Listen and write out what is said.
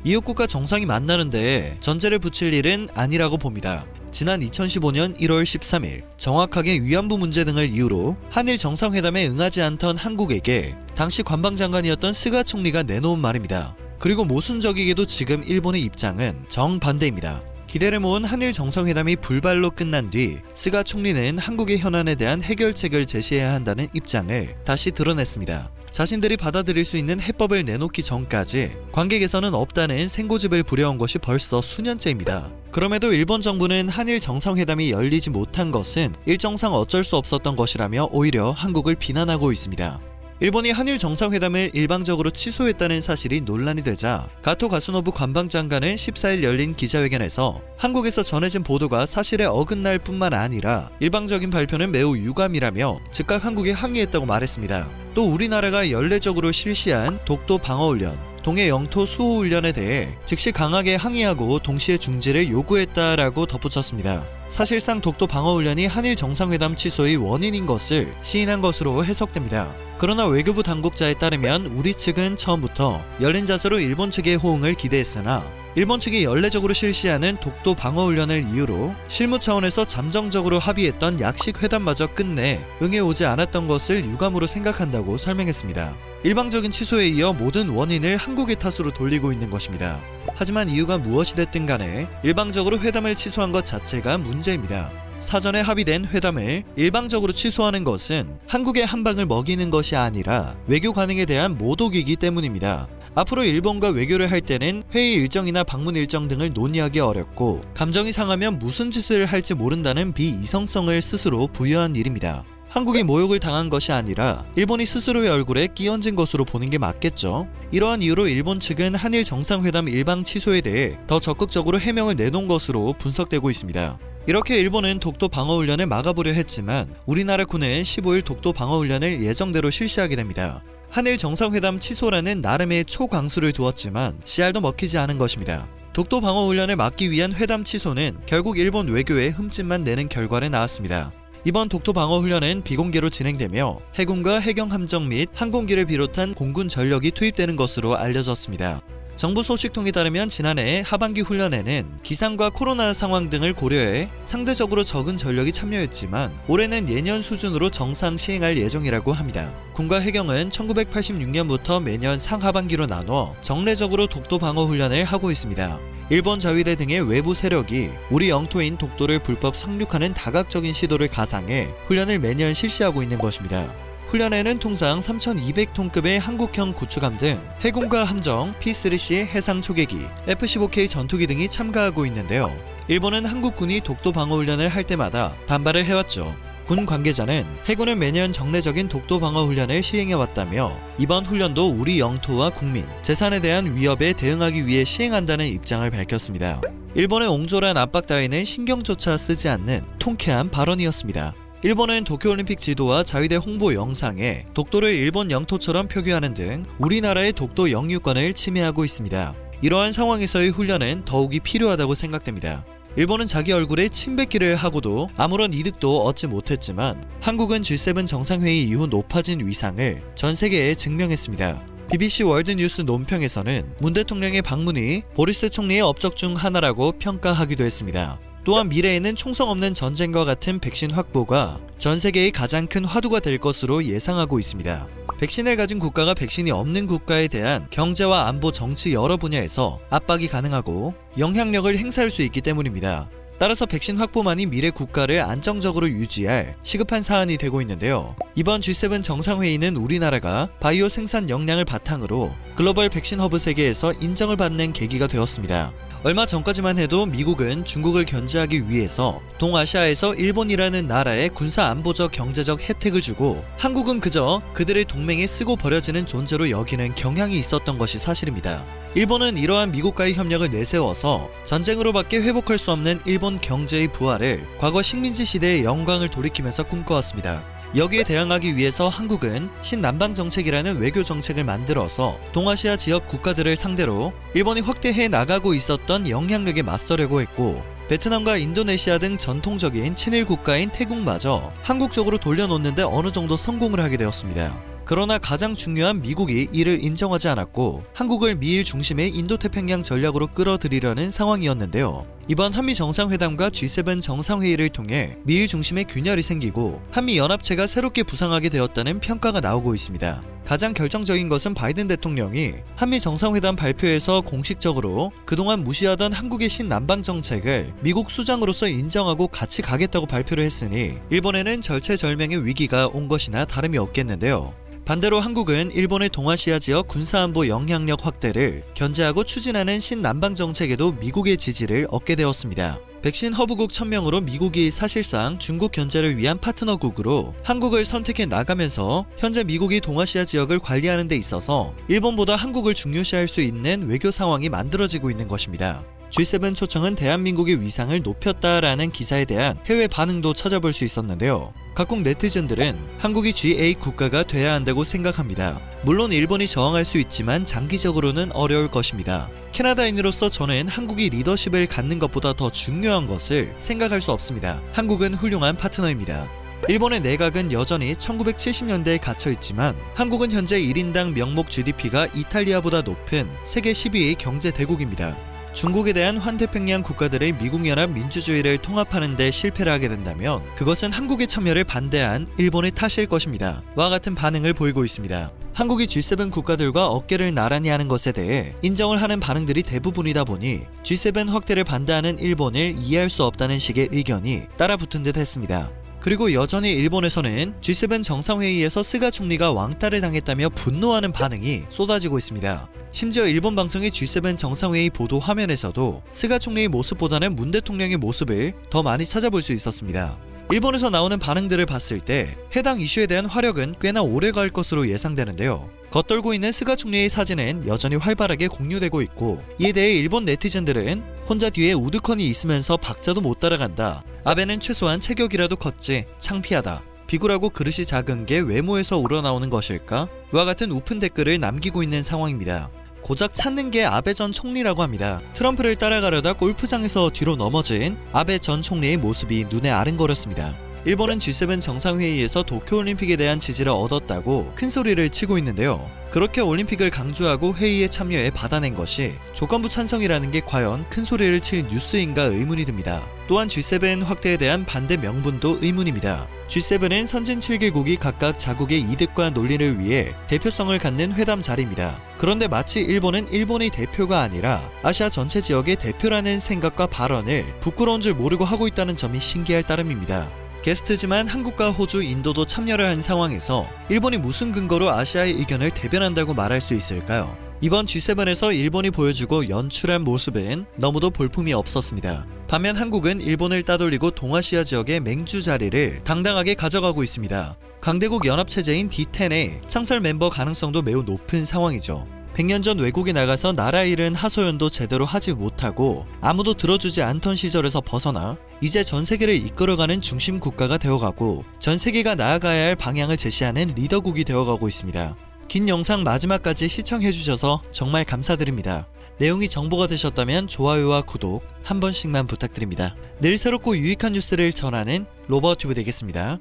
이웃국가 정상이 만나는데 전제를 붙일 일은 아니라고 봅니다. 지난 2015년 1월 13일 정확하게 위안부 문제 등을 이유로 한일 정상회담에 응하지 않던 한국에게 당시 관방장관이었던 스가 총리가 내놓은 말입니다. 그리고 모순적이게도 지금 일본의 입장은 정반대입니다. 기대를 모은 한일 정상회담이 불발로 끝난 뒤 스가 총리는 한국의 현안에 대한 해결책을 제시해야 한다는 입장을 다시 드러냈습니다. 자신들이 받아들일 수 있는 해법을 내놓기 전까지 관계 개선은 없다는 생고집을 부려온 것이 벌써 수년째입니다. 그럼에도 일본 정부는 한일 정상회담이 열리지 못한 것은 일정상 어쩔 수 없었던 것이라며 오히려 한국을 비난하고 있습니다. 일본이 한일 정상회담을 일방적으로 취소했다는 사실이 논란이 되자 가토 가수노부 관방장관은 14일 열린 기자회견에서 한국에서 전해진 보도가 사실에 어긋날 뿐만 아니라 일방적인 발표는 매우 유감이라며 즉각 한국에 항의했다고 말했습니다. 또 우리나라가 연례적으로 실시한 독도 방어훈련, 동해 영토 수호훈련에 대해 즉시 강하게 항의하고 동시에 중지를 요구했다라고 덧붙였습니다. 사실상 독도 방어훈련이 한일 정상회담 취소의 원인인 것을 시인한 것으로 해석됩니다. 그러나 외교부 당국자에 따르면 우리 측은 처음부터 열린 자세로 일본 측의 호응을 기대했으나 일본 측이 연례적으로 실시하는 독도 방어훈련을 이유로 실무 차원에서 잠정적으로 합의했던 약식 회담마저 끝내 응해오지 않았던 것을 유감으로 생각한다고 설명했습니다. 일방적인 취소에 이어 모든 원인을 한국의 탓으로 돌리고 있는 것입니다. 하지만 이유가 무엇이 됐든 간에 일방적으로 회담을 취소한 것 자체가 문제입니다. 사전에 합의된 회담을 일방적으로 취소하는 것은 한국의 한방을 먹이는 것이 아니라 외교 관행에 대한 모독이기 때문입니다. 앞으로 일본과 외교를 할 때는 회의 일정이나 방문 일정 등을 논의하기 어렵고 감정이 상하면 무슨 짓을 할지 모른다는 비이성성을 스스로 부여한 일입니다. 한국이 모욕을 당한 것이 아니라 일본이 스스로의 얼굴에 끼얹은 것으로 보는 게 맞겠죠. 이러한 이유로 일본 측은 한일 정상회담 일방 취소에 대해 더 적극적으로 해명을 내놓은 것으로 분석되고 있습니다. 이렇게 일본은 독도 방어훈련을 막아보려 했지만 우리나라 군은 15일 독도 방어훈련을 예정대로 실시하게 됩니다. 한일 정상회담 취소라는 나름의 초강수를 두었지만 씨알도 먹히지 않은 것입니다. 독도 방어훈련을 막기 위한 회담 취소는 결국 일본 외교에 흠집만 내는 결과를 낳았습니다. 이번 독도 방어훈련은 비공개로 진행되며 해군과 해경함정 및 항공기를 비롯한 공군 전력이 투입되는 것으로 알려졌습니다. 정부 소식통에 따르면 지난해 하반기 훈련에는 기상과 코로나 상황 등을 고려해 상대적으로 적은 전력이 참여했지만 올해는 예년 수준으로 정상 시행할 예정이라고 합니다. 군과 해경은 1986년부터 매년 상하반기로 나눠 정례적으로 독도 방어 훈련을 하고 있습니다. 일본 자위대 등의 외부 세력이 우리 영토인 독도를 불법 상륙하는 다각적인 시도를 가상해 훈련을 매년 실시하고 있는 것입니다. 훈련에는 통상 3,200톤급의 한국형 구축함 등 해군과 함정, P-3C 해상 초계기, F-15K 전투기 등이 참가하고 있는데요. 일본은 한국군이 독도 방어훈련을 할 때마다 반발을 해왔죠. 군 관계자는 해군은 매년 정례적인 독도 방어훈련을 시행해왔다며 이번 훈련도 우리 영토와 국민, 재산에 대한 위협에 대응하기 위해 시행한다는 입장을 밝혔습니다. 일본의 옹졸한 압박 따위는 신경조차 쓰지 않는 통쾌한 발언이었습니다. 일본은 도쿄올림픽 지도와 자위대 홍보 영상에 독도를 일본 영토처럼 표기하는 등 우리나라의 독도 영유권을 침해하고 있습니다. 이러한 상황에서의 훈련은 더욱이 필요하다고 생각됩니다. 일본은 자기 얼굴에 침뱉기를 하고도 아무런 이득도 얻지 못했지만 한국은 G7 정상회의 이후 높아진 위상을 전 세계에 증명했습니다. BBC 월드뉴스 논평에서는 문 대통령의 방문이 보리스 총리의 업적 중 하나라고 평가하기도 했습니다. 또한 미래에는 총성 없는 전쟁과 같은 백신 확보가 전 세계의 가장 큰 화두가 될 것으로 예상하고 있습니다. 백신을 가진 국가가 백신이 없는 국가에 대한 경제와 안보, 정치 여러 분야에서 압박이 가능하고 영향력을 행사할 수 있기 때문입니다. 따라서 백신 확보만이 미래 국가를 안정적으로 유지할 시급한 사안이 되고 있는데요. 이번 G7 정상회의는 우리나라가 바이오 생산 역량을 바탕으로 글로벌 백신 허브 세계에서 인정을 받는 계기가 되었습니다. 얼마 전까지만 해도 미국은 중국을 견제하기 위해서 동아시아에서 일본이라는 나라에 군사 안보적 경제적 혜택을 주고 한국은 그저 그들의 동맹에 쓰고 버려지는 존재로 여기는 경향이 있었던 것이 사실입니다. 일본은 이러한 미국과의 협력을 내세워서 전쟁으로밖에 회복할 수 없는 일본 경제의 부활을 과거 식민지 시대의 영광을 돌이키면서 꿈꿔왔습니다. 여기에 대항하기 위해서 한국은 신남방 정책이라는 외교 정책을 만들어서 동아시아 지역 국가들을 상대로 일본이 확대해 나가고 있었던 영향력에 맞서려고 했고, 베트남과 인도네시아 등 전통적인 친일 국가인 태국마저 한국 쪽으로 돌려놓는데 어느 정도 성공을 하게 되었습니다. 그러나 가장 중요한 미국이 이를 인정하지 않았고 한국을 미일 중심의 인도태평양 전략으로 끌어들이려는 상황이었는데요. 이번 한미 정상회담과 G7 정상회의를 통해 미일 중심의 균열이 생기고 한미 연합체가 새롭게 부상하게 되었다는 평가가 나오고 있습니다. 가장 결정적인 것은 바이든 대통령이 한미 정상회담 발표에서 공식적으로 그동안 무시하던 한국의 신남방 정책을 미국 수장으로서 인정하고 같이 가겠다고 발표를 했으니 일본에는 절체절명의 위기가 온 것이나 다름이 없겠는데요. 반대로 한국은 일본의 동아시아 지역 군사안보 영향력 확대를 견제하고 추진하는 신남방 정책에도 미국의 지지를 얻게 되었습니다. 백신 허브국 1000명으로 미국이 사실상 중국 견제를 위한 파트너국으로 한국을 선택해 나가면서 현재 미국이 동아시아 지역을 관리하는 데 있어서 일본보다 한국을 중요시할 수 있는 외교 상황이 만들어지고 있는 것입니다. G7 초청은 대한민국의 위상을 높였다라는 기사에 대한 해외 반응도 찾아볼 수 있었는데요. 각국 네티즌들은 한국이 G8 국가가 돼야 한다고 생각합니다. 물론 일본이 저항할 수 있지만 장기적으로는 어려울 것입니다. 캐나다인으로서 저는 한국이 리더십을 갖는 것보다 더 중요한 것을 생각할 수 없습니다. 한국은 훌륭한 파트너입니다. 일본의 내각은 여전히 1970년대에 갇혀있지만 한국은 현재 1인당 명목 GDP가 이탈리아보다 높은 세계 10위의 경제 대국입니다. 중국에 대한 환태평양 국가들의 미국연합 민주주의를 통합하는 데 실패를 하게 된다면 그것은 한국의 참여를 반대한 일본의 탓일 것입니다. 와 같은 반응을 보이고 있습니다. 한국이 G7 국가들과 어깨를 나란히 하는 것에 대해 인정을 하는 반응들이 대부분이다 보니 G7 확대를 반대하는 일본을 이해할 수 없다는 식의 의견이 따라붙은 듯 했습니다. 그리고 여전히 일본에서는 G7 정상회의에서 스가 총리가 왕따를 당했다며 분노하는 반응이 쏟아지고 있습니다. 심지어 일본 방송의 G7 정상회의 보도 화면에서도 스가 총리의 모습보다는 문 대통령의 모습을 더 많이 찾아볼 수 있었습니다. 일본에서 나오는 반응들을 봤을 때 해당 이슈에 대한 화력은 꽤나 오래 갈 것으로 예상되는데요. 겉돌고 있는 스가 총리의 사진은 여전히 활발하게 공유되고 있고 이에 대해 일본 네티즌들은 혼자 뒤에 우두커니 있으면서 박자도 못 따라간다. 아베는 최소한 체격이라도 컸지 창피하다. 비굴하고 그릇이 작은 게 외모에서 우러나오는 것일까? 와 같은 우픈 댓글을 남기고 있는 상황입니다. 고작 찾는 게 아베 전 총리라고 합니다. 트럼프를 따라가려다 골프장에서 뒤로 넘어진 아베 전 총리의 모습이 눈에 아른거렸습니다. 일본은 G7 정상회의에서 도쿄올림픽에 대한 지지를 얻었다고 큰 소리를 치고 있는데요. 그렇게 올림픽을 강조하고 회의에 참여해 받아낸 것이 조건부 찬성이라는 게 과연 큰 소리를 칠 뉴스인가 의문이 듭니다. 또한 G7 확대에 대한 반대 명분도 의문입니다. G7은 선진 7개국이 각각 자국의 이득과 논리를 위해 대표성을 갖는 회담 자리입니다. 그런데 마치 일본은 일본의 대표가 아니라 아시아 전체 지역의 대표라는 생각과 발언을 부끄러운 줄 모르고 하고 있다는 점이 신기할 따름입니다. 게스트지만 한국과 호주, 인도도 참여를 한 상황에서 일본이 무슨 근거로 아시아의 의견을 대변한다고 말할 수 있을까요? 이번 G7에서 일본이 보여주고 연출한 모습은 너무도 볼품이 없었습니다. 반면 한국은 일본을 따돌리고 동아시아 지역의 맹주 자리를 당당하게 가져가고 있습니다. 강대국 연합체제인 D10의 창설 멤버 가능성도 매우 높은 상황이죠. 100년 전 외국에 나가서 나라 잃은 하소연도 제대로 하지 못하고 아무도 들어주지 않던 시절에서 벗어나 이제 전 세계를 이끌어가는 중심 국가가 되어가고 전 세계가 나아가야 할 방향을 제시하는 리더국이 되어가고 있습니다. 긴 영상 마지막까지 시청해주셔서 정말 감사드립니다. 내용이 정보가 되셨다면 좋아요와 구독 한 번씩만 부탁드립니다. 늘 새롭고 유익한 뉴스를 전하는 로버튜브 되겠습니다.